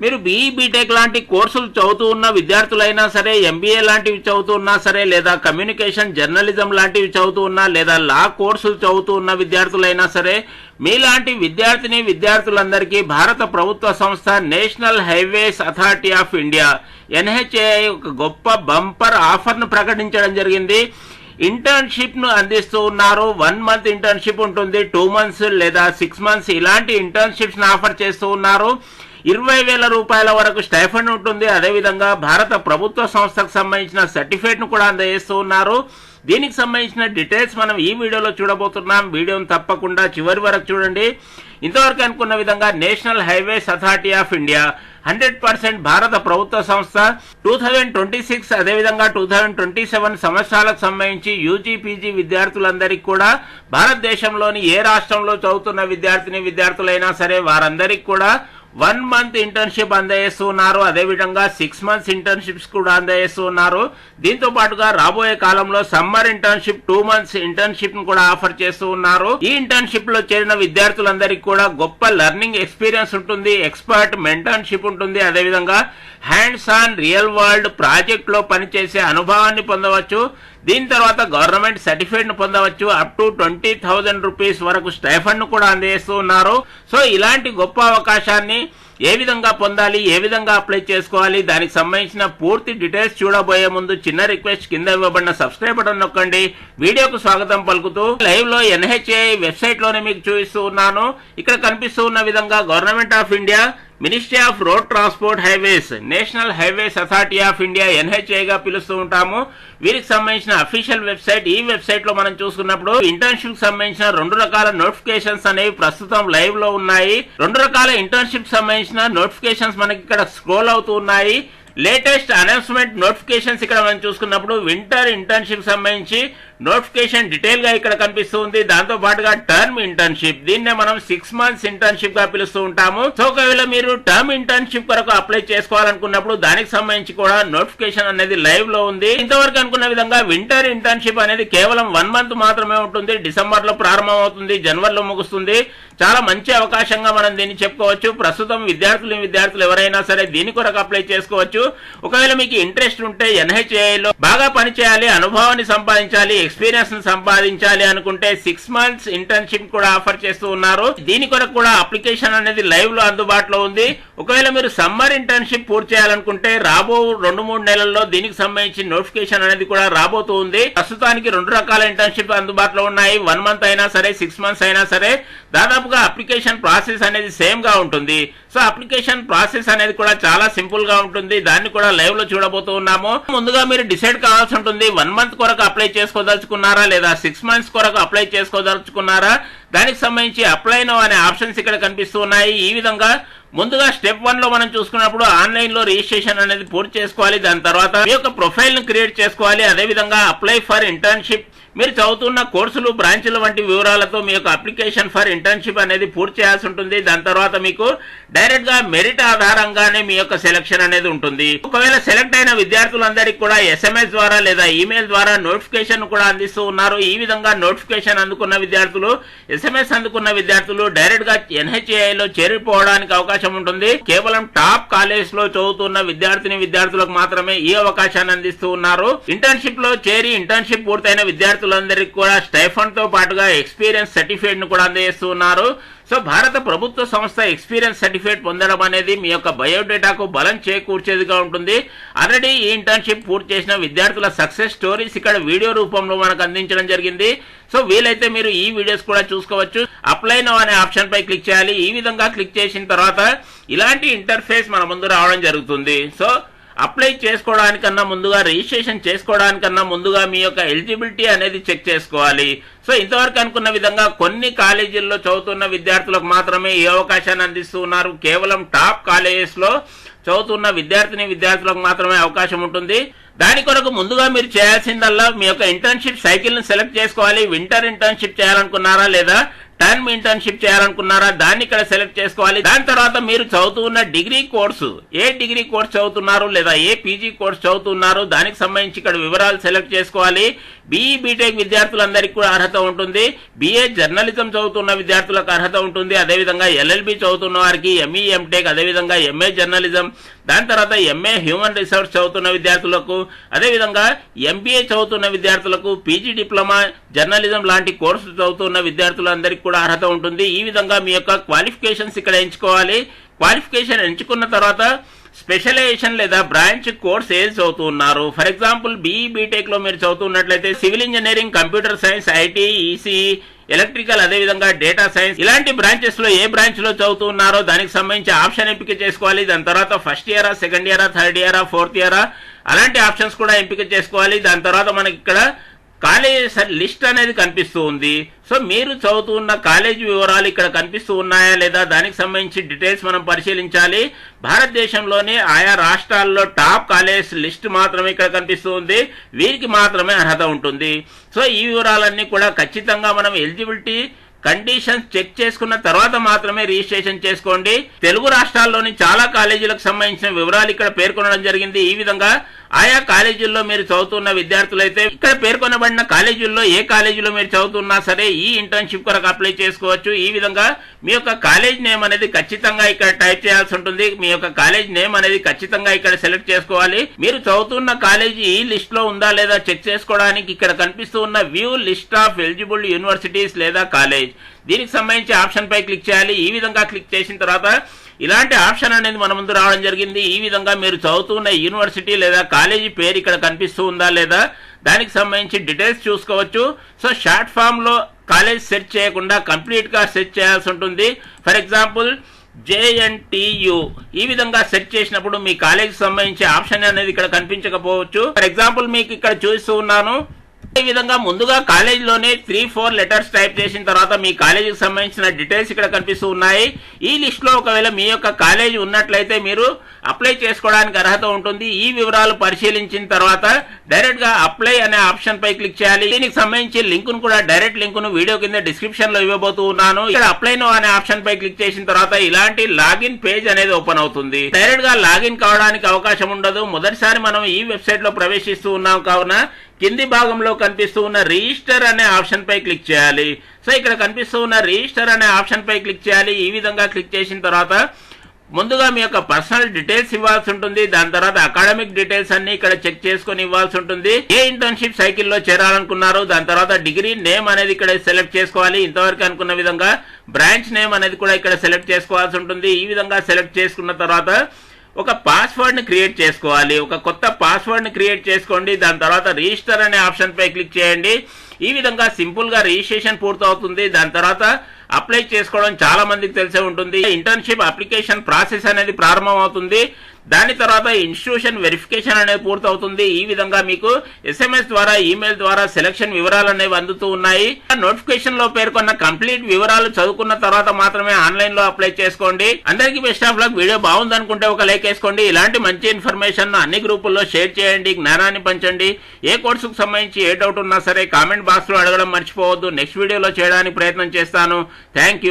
మీరు BE BTech లాంటి కోర్సులు చదువుతూ ఉన్న విద్యార్థులైనా సరే, ఎంబీఏ లాంటివి చదువుతూ ఉన్నా సరే, లేదా కమ్యూనికేషన్ జర్నలిజం లాంటివి చదువుతూ ఉన్నా, లేదా లా కోర్సులు చదువుతూ ఉన్న విద్యార్థులైనా సరే, మీలాంటి విద్యార్థులందరికీ భారత ప్రభుత్వ సంస్థ national highways authority of India NHAI ఒక గొప్ప బంపర్ ఆఫర్ను ప్రకటించడం జరిగింది. ఇంటర్న్షిప్ ను అందిస్తూ ఉన్నారు. 1 month ఇంటర్న్షిప్ ఉంటుంది, 2 months లేదా 6 months ఇలాంటి ఇంటర్న్షిప్స్ ఆఫర్ చేస్తూ ఉన్నారు. 20,000 రూపాయల వరకు స్టైఫండ్ ఉంటుంది. అదేవిధంగా భారత ప్రభుత్వ సంస్థకు సంబంధించిన సర్టిఫికేట్ ను కూడా అందజేస్తూ ఉన్నారు. దీనికి సంబంధించిన డీటెయిల్స్ మనం ఈ వీడియోలో చూడబోతున్నాం. వీడియోను తప్పకుండా చివరి వరకు చూడండి. ఇంతవరకు అనుకున్న విధంగా national highways authority of India 100% భారత ప్రభుత్వ సంస్థ 2026 అదేవిధంగా 2027 సంవత్సరాలకు సంబంధించి యూజీ పీజీ విద్యార్థులందరికీ కూడా భారతదేశంలోని ఏ రాష్ట్రంలో చదువుతున్న విద్యార్థులైనా సరే వారందరికీ కూడా 1 month ఇంటర్న్షిప్ అందజేస్తున్నారు. అదేవిధంగా 6 months ఇంటర్న్షిప్స్ కూడా అందజేస్తున్నారు. దీంతో పాటుగా రాబోయే కాలంలో సమ్మర్ ఇంటర్న్షిప్ 2 months ఇంటర్న్షిప్ ను కూడా ఆఫర్ చేస్తూ ఉన్నారు. ఈ ఇంటర్న్షిప్ లో చేరిన విద్యార్థులందరికీ కూడా గొప్ప లెర్నింగ్ ఎక్స్పీరియన్స్ ఉంటుంది, ఎక్స్పర్ట్ మెంటర్షిప్ ఉంటుంది. అదేవిధంగా hands on real world project లో పనిచేసే అనుభవాన్ని పొందవచ్చు. దీని తర్వాత గవర్నమెంట్ సర్టిఫికేట్ ను పొందవచ్చు. అప్ టు 20,000 రూపీస్ వరకు స్టైఫండ్ ను కూడా అందజేస్తూ ఉన్నారు. సో ఇలాంటి గొప్ప అవకాశాన్ని ఏ విధంగా పొందాలి, ఏ విధంగా అప్లై చేసుకోవాలి, దానికి సంబంధించిన పూర్తి డీటెయిల్స్ చూడబోయే ముందు చిన్న రిక్వెస్ట్, కింద ఇవ్వబడిన సబ్స్క్రైబ్ బటన్ నొక్కండి. వీడియోకు స్వాగతం పలుకుతూ లైవ్ లో NHAI వెబ్సైట్ లోనే మీకు చూపిస్తూ ఉన్నాను. ఇక్కడ కనిపిస్తూ ఉన్న విధంగా government of India, ministry of road transport highways, national highways authority of India NHAI గా పిలుస్తూ ఉంటాము. వీరికి సంబంధించిన అఫీషియల్ వెబ్సైట్. ఈ వెబ్సైట్ లో మనం చూసుకున్నప్పుడు ఇంటర్న్షిప్ సంబంధించిన 2 రకాల నోటిఫికేషన్స్ అనేవి ప్రస్తుతం లైవ్ లో ఉన్నాయి. 2 రకాల ఇంటర్న్షిప్ సంబంధించిన నోటిఫికేషన్స్ మనకి ఇక్కడ స్క్రోల్ అవుతూ ఉన్నాయి. లేటెస్ట్ అనౌన్స్మెంట్ నోటిఫికేషన్స్ ఇక్కడ మనం చూసుకున్నప్పుడు వింటర్ ఇంటర్న్షిప్ సంబంధించి నోటిఫికేషన్ డీటెయిల్ గా ఇక్కడ కనిపిస్తుంది. దాంతో పాటుగా టర్మ్ ఇంటర్న్షిప్, దీన్నే మనం 6 months ఇంటర్న్షిప్ గా పిలుస్తూ ఉంటాము. సో ఒకవేళ మీరు టర్మ్ ఇంటర్న్షిప్ కొరకు అప్లై చేసుకోవాలనుకున్నప్పుడు దానికి సంబంధించి కూడా నోటిఫికేషన్ అనేది లైవ్ లో ఉంది. ఇంతవరకు అనుకున్న విధంగా వింటర్ ఇంటర్న్షిప్ అనేది కేవలం 1 month మాత్రమే ఉంటుంది. డిసెంబర్ లో ప్రారంభం అవుతుంది, జనవరిలో ముగుస్తుంది. చాలా మంచి అవకాశంగా మనం దీన్ని చెప్పుకోవచ్చు. ప్రస్తుతం విద్యార్థులు ఎవరైనా సరే దీని కొరకు అప్లై చేసుకోవచ్చు. ఒకవేళ మీకు ఇంట్రెస్ట్ ఉంటే NHAI లో బాగా పనిచేయాలి, అనుభవాన్ని సంపాదించాలి, ఎక్స్పీరియన్స్ ను సంపాదించాలి అనుకుంటే 6 months ఇంటర్న్షిప్ కూడా ఆఫర్ చేస్తూ ఉన్నారు. దీని కొరకు కూడా అప్లికేషన్ అనేది లైవ్ లో అందుబాటులో ఉంది. ఒకవేళ మీరు సమ్మర్ ఇంటర్న్షిప్ పూర్తి చేయాలనుకుంటే రాబో 2-3 నెలల్లో దీనికి సంబంధించి నోటిఫికేషన్ అనేది కూడా రాబోతూ ఉంది. ప్రస్తుతానికి 2 రకాల ఇంటర్న్షిప్ అందుబాటులో ఉన్నాయి. 1 month అయినా సరే, 6 months అయినా సరే. దాదాపుగా అప్లికేషన్ ప్రాసెస్ అనేది సేమ్ గా ఉంటుంది. సో అప్లికేషన్ ప్రాసెస్ అనేది కూడా చాలా సింపుల్ గా ఉంటుంది. దాన్ని కూడా లైవ్ లో చూడబోతూ ఉన్నాము. ముందుగా మీరు డిసైడ్ కావాల్సి ఉంటుంది, 1 month కొరకు అప్లై చేసుకోదలుచుకున్నారా లేదా 6 months కొరకు అప్లై చేసుకోదలుచుకున్నారా. దానికి సంబంధించి అప్లై నౌ అనే ఆప్షన్స్ ఇక్కడ కనిపిస్తూ ఉన్నాయి. ఈ విధంగా ముందుగా స్టెప్ 1 లో మనం చూసుకున్నప్పుడు ఆన్లైన్ లో రిజిస్ట్రేషన్ అనేది పూర్తి చేసుకోవాలి. దాని తర్వాత మీ యొక్క ప్రొఫైల్ ను క్రియేట్ చేసుకోవాలి. అదేవిధంగా అప్లై ఫర్ ఇంటర్న్షిప్, మీరు చదువుతున్న కోర్సులు, బ్రాంచ్ల వంటి వివరాలతో మీ యొక్క అప్లికేషన్ ఫర్ ఇంటర్న్షిప్ అనేది పూర్తి చేయాల్సి ఉంటుంది. దాని తర్వాత మీకు డైరెక్ట్ గా మెరిట్ ఆధారంగానే మీ యొక్క సెలక్షన్ అనేది ఉంటుంది. ఒకవేళ సెలెక్ట్ అయిన విద్యార్థులందరికీ కూడా SMS ద్వారా లేదా ఈమెయిల్ ద్వారా నోటిఫికేషన్ కూడా అందిస్తూ ఉన్నారు. ఈ విధంగా నోటిఫికేషన్ అందుకున్న విద్యార్థులు, SMS అందుకున్న విద్యార్థులు డైరెక్ట్ గా NHAI లో చేరిపోవడానికి అవకాశం ఉంటుంది. కేవలం టాప్ కాలేజ్ లో చదువుతున్న విద్యార్థులకు మాత్రమే ఈ అవకాశాన్ని అందిస్తూ ఉన్నారు. ఇంటర్న్షిప్ లో చేరి ఇంటర్న్షిప్ పూర్తయిన విద్యార్థులందరికీ కూడా స్టైఫండ్ తో పాటుగా ఎక్స్పీరియన్స్ సర్టిఫికేట్ ను కూడా అందజేస్తూ ఉన్నారు. సో భారత ప్రభుత్వ సంస్థ ఎక్స్పీరియన్స్ సర్టిఫికేట్ పొందడం అనేది మీ యొక్క బయోడేటాకు బలం చేకూర్చేదిగా ఉంటుంది. ఆల్రెడీ ఈ ఇంటర్న్షిప్ పూర్తి చేసిన విద్యార్థుల సక్సెస్ స్టోరీస్ ఇక్కడ వీడియో రూపంలో మనకు అందించడం జరిగింది. సో వీలైతే మీరు ఈ వీడియోస్ కూడా చూసుకోవచ్చు. అప్లై నౌ అనే ఆప్షన్ పై క్లిక్ చేయాలి. ఈ విధంగా క్లిక్ చేసిన తర్వాత ఇలాంటి ఇంటర్ఫేస్ మన ముందు రావడం జరుగుతుంది. సో అప్లై చేసుకోవడానికన్నా ముందుగా, రిజిస్ట్రేషన్ చేసుకోవడానికన్నా ముందుగా మీ యొక్క ఎలిజిబిలిటీ అనేది చెక్ చేసుకోవాలి. సో ఇంతవరకు అనుకున్న విధంగా కొన్ని కాలేజీల్లో చదువుతున్న విద్యార్థులకు మాత్రమే ఈ అవకాశాన్ని అందిస్తూ ఉన్నారు. కేవలం టాప్ కాలేజెస్ లో చదువుతున్న విద్యార్థులకు మాత్రమే అవకాశం ఉంటుంది. దాని కొరకు ముందుగా మీరు చేయాల్సిందల్లా మీ యొక్క ఇంటర్న్షిప్ సైకిల్ ను సెలెక్ట్ చేసుకోవాలి. వింటర్ ఇంటర్న్షిప్ చేయాలనుకున్నారా లేదా టర్మ్ ఇంటర్న్షిప్ చేయాలనుకున్నారా దాన్ని ఇక్కడ సెలెక్ట్ చేసుకోవాలి. దాని తర్వాత మీరు చదువుతూ ఉన్న డిగ్రీ కోర్సు, ఏ డిగ్రీ కోర్స్ చదువుతున్నారు లేదా ఏ పీజీ కోర్స్ చదువుతున్నారు దానికి సంబంధించి ఇక్కడ వివరాలు సెలెక్ట్ చేసుకోవాలి. బీఈ బీటెక్ విద్యార్థులందరికీ కూడా అర్హత ఉంటుంది. బిఏ జర్నలిజం చదువుతున్న విద్యార్థులకు అర్హత ఉంటుంది. అదేవిధంగా ఎల్ఎల్బి చదువుతున్న వారికి, ఎంఈ ఎంటెక్, అదేవిధంగా ఎంఏ జర్నలిజం, దాని తర్వాత ఎంఏ హ్యూమన్ రిసోర్స్ చదువుతున్న విద్యార్థులకు, అదేవిధంగా ఎంబీఏ చదువుతున్న విద్యార్థులకు, పీజీ డిప్లొమా జర్నలిజం లాంటి కోర్సులు చదువుతున్న విద్యార్థులందరికీ కూడా అర్హత ఉంటుంది. ఈ విధంగా మీ యొక్క క్వాలిఫికేషన్స్ ఇక్కడ ఎంచుకోవాలి. క్వాలిఫికేషన్ ఎంచుకున్న తర్వాత స్పెషలైజేషన్ లేదా బ్రాంచ్ కోర్స్ ఏది చదువుతున్నారు. ఫర్ ఎగ్జాంపుల్ బీఈ బీటెక్ లో మీరు చదువుతున్నట్లయితే civil engineering, computer science, IT, ECE, electrical, అదేవిధంగా డేటా సైన్స్ ఇలాంటి బ్రాంచెస్ లో ఏ బ్రాంచ్ లో చదువుతున్నారో దానికి సంబంధించి ఆప్షన్ ఎంపిక చేసుకోవాలి. దాని తర్వాత ఫస్ట్ ఇయరా, సెకండ్ ఇయరా, థర్డ్ ఇయరా, ఫోర్త్ ఇయరా అలాంటి ఆప్షన్స్ కూడా ఎంపిక చేసుకోవాలి. దాని తర్వాత మనకి ఇక్కడ కాలేజ్ లిస్ట్ అనేది కనిపిస్తూ ఉంది. సో మీరు చదువుతున్న కాలేజీ వివరాలు ఇక్కడ కనిపిస్తూ ఉన్నాయా లేదా దానికి సంబంధించి డీటెయిల్స్ మనం పరిశీలించాలి. భారతదేశంలోని ఆయా రాష్ట్రాల్లో టాప్ కాలేజ్ లిస్ట్ మాత్రమే ఇక్కడ కనిపిస్తూ ఉంది. వీరికి మాత్రమే అర్హత ఉంటుంది. సో ఈ వివరాలన్నీ కూడా ఖచ్చితంగా మనం ఎలిజిబిలిటీ కండిషన్స్ చెక్ చేసుకున్న తర్వాత మాత్రమే రిజిస్ట్రేషన్ చేసుకోండి. తెలుగు రాష్ట్రాల్లోని చాలా కాలేజీలకు సంబంధించిన వివరాలు ఇక్కడ పేర్కొనడం జరిగింది. ఈ విధంగా ఆయా కాలేజీల్లో మీరు చదువుతున్న విద్యార్థులైతే ఇక్కడ పేర్కొనబడిన కాలేజీల్లో ఏ కాలేజీలో మీరు చదువుతున్నా సరే ఈ ఇంటర్న్షిప్ కొరకు అప్లై చేసుకోవచ్చు. ఈ విధంగా మీ యొక్క కాలేజ్ నేమ్ అనేది ఖచ్చితంగా ఇక్కడ టైప్ చేయాల్సి ఉంటుంది. మీ యొక్క కాలేజ్ నేమ్ అనేది ఖచ్చితంగా ఇక్కడ సెలెక్ట్ చేసుకోవాలి. మీరు చదువుతున్న కాలేజీ ఈ లిస్ట్ లో ఉందా లేదా చెక్ చేసుకోవడానికి ఇక్కడ కనిపిస్తూ ఉన్న view list of eligible universities లేదా కాలేజ్ దీనికి సంబంధించి ఆప్షన్ పై క్లిక్ చేయాలి. ఈ విధంగా క్లిక్ చేసిన తర్వాత ఇలాంటి ఆప్షన్ అనేది మన ముందు రావడం జరిగింది. ఈ విధంగా మీరు చదువుతున్న యూనివర్సిటీ లేదా కాలేజీ పేరు ఇక్కడ కనిపిస్తూ ఉందా లేదా దానికి సంబంధించి డీటెయిల్స్ చూసుకోవచ్చు. సో షార్ట్ ఫామ్ లో కాలేజ్ సెర్చ్ చేయకుండా కంప్లీట్ గా సెర్చ్ చేయాల్సి ఉంటుంది. ఫర్ ఎగ్జాంపుల్ JNTU ఈ విధంగా సెర్చ్ చేసినప్పుడు మీ కాలేజీకి సంబంధించి ఆప్షన్ అనేది ఇక్కడ కనిపించకపోవచ్చు. ఫర్ ఎగ్జాంపుల్ మీకు ఇక్కడ చూస్తూ ఉన్నాను. ఈ విధంగా ముందుగా కాలేజీలోనే 3-4 లెటర్స్ టైప్ చేసిన తర్వాత మీ కాలేజీకి సంబంధించిన డీటెయిల్స్ ఇక్కడ కనిపిస్తూ ఉన్నాయి. ఈ లిస్ట్ లో ఒకవేళ మీ యొక్క కాలేజీ ఉన్నట్లయితే మీరు అప్లై చేసుకోవడానికి అర్హత ఉంటుంది. ఈ వివరాలు పరిశీలించిన తర్వాత డైరెక్ట్ గా అప్లై అనే ఆప్షన్ పై క్లిక్ చేయాలి. దీనికి సంబంధించి లింక్ ను కూడా డైరెక్ట్ లింక్ ను వీడియో కింద డిస్క్రిప్షన్ లో ఇవ్వబోతూ ఉన్నాను. ఇక్కడ అప్లై నో అనే ఆప్షన్ పై క్లిక్ చేసిన తర్వాత ఇలాంటి లాగిన్ పేజ్ అనేది ఓపెన్ అవుతుంది. డైరెక్ట్ గా లాగిన్ కావడానికి అవకాశం ఉండదు. మొదటిసారి మనం ఈ వెబ్సైట్ లో ప్రవేశిస్తూ ఉన్నాం కావున కింది భాగంలో కనిపిస్తూ ఉన్న రిజిస్టర్ అనే ఆప్షన్ పై క్లిక్ చేయాలి. సో ఇక్కడ కనిపిస్తూ ఉన్న రిజిస్టర్ అనే ఆప్షన్ పై క్లిక్ చేయాలి. ఈ విధంగా క్లిక్ చేసిన తర్వాత ముందుగా మీ యొక్క పర్సనల్ డీటెయిల్స్ ఇవ్వాల్సి ఉంటుంది. దాని తర్వాత అకాడమిక్ డీటెయిల్స్ అన్ని ఇక్కడ చెక్ చేసుకుని ఇవ్వాల్సి ఉంటుంది. ఏ ఇంటర్న్షిప్ సైకిల్లో చేరాలనుకున్నారు దాని తర్వాత డిగ్రీ నేమ్ అనేది ఇక్కడ సెలెక్ట్ చేసుకోవాలి. ఇంతవరకు అనుకున్న విధంగా బ్రాంచ్ నేమ్ అనేది కూడా ఇక్కడ సెలెక్ట్ చేసుకోవాల్సి ఉంటుంది. ఈ విధంగా సెలెక్ట్ చేసుకున్న తర్వాత ఒక పాస్వర్డ్ ని క్రియేట్ చేసుకోవాలి. ఒక కొత్త పాస్వర్డ్ ని క్రియేట్ చేసుకోండి. దాని తర్వాత రిజిస్టర్ అనే ఆప్షన్ పై క్లిక్ చేయండి. ఈ విధంగా సింపుల్ గా రిజిస్ట్రేషన్ పూర్తవుతుంది. దాని తర్వాత అప్లై చేసుకోవడం చాలా మందికి తెలిసే ఉంటుంది. ఇంటర్న్షిప్ అప్లికేషన్ ప్రాసెస్ అనేది ప్రారంభం అవుతుంది. దాని తర్వాత ఇన్స్టిట్యూషన్ వెరిఫికేషన్ అనేది పూర్తవుతుంది. ఈ విధంగా మీకు SMS ద్వారా, ఈమెయిల్ ద్వారా సెలక్షన్ వివరాలు అనేవి అందుతూ ఉన్నాయి. నోటిఫికేషన్ లో పేర్కొన్న కంప్లీట్ వివరాలు చదువుకున్న తర్వాత మాత్రమే ఆన్లైన్ లో అప్లై చేసుకోండి. అందరికీ బెస్ట్ ఆఫ్ లక్. వీడియో బాగుంది అనుకుంటే ఒక లైక్ వేసుకోండి. ఇలాంటి మంచి ఇన్ఫర్మేషన్ అన్ని గ్రూపుల్లో షేర్ చేయండి. జ్ఞానాన్ని పంచండి. ఏ కోర్సుకు సంబంధించి ఏ డౌట్ ఉన్నా సరే కామెంట్ బాక్స్ లో అడగడం మర్చిపోవద్దు. నెక్స్ట్ వీడియోలో చేయడానికి ప్రయత్నం చేస్తాను. Thank you.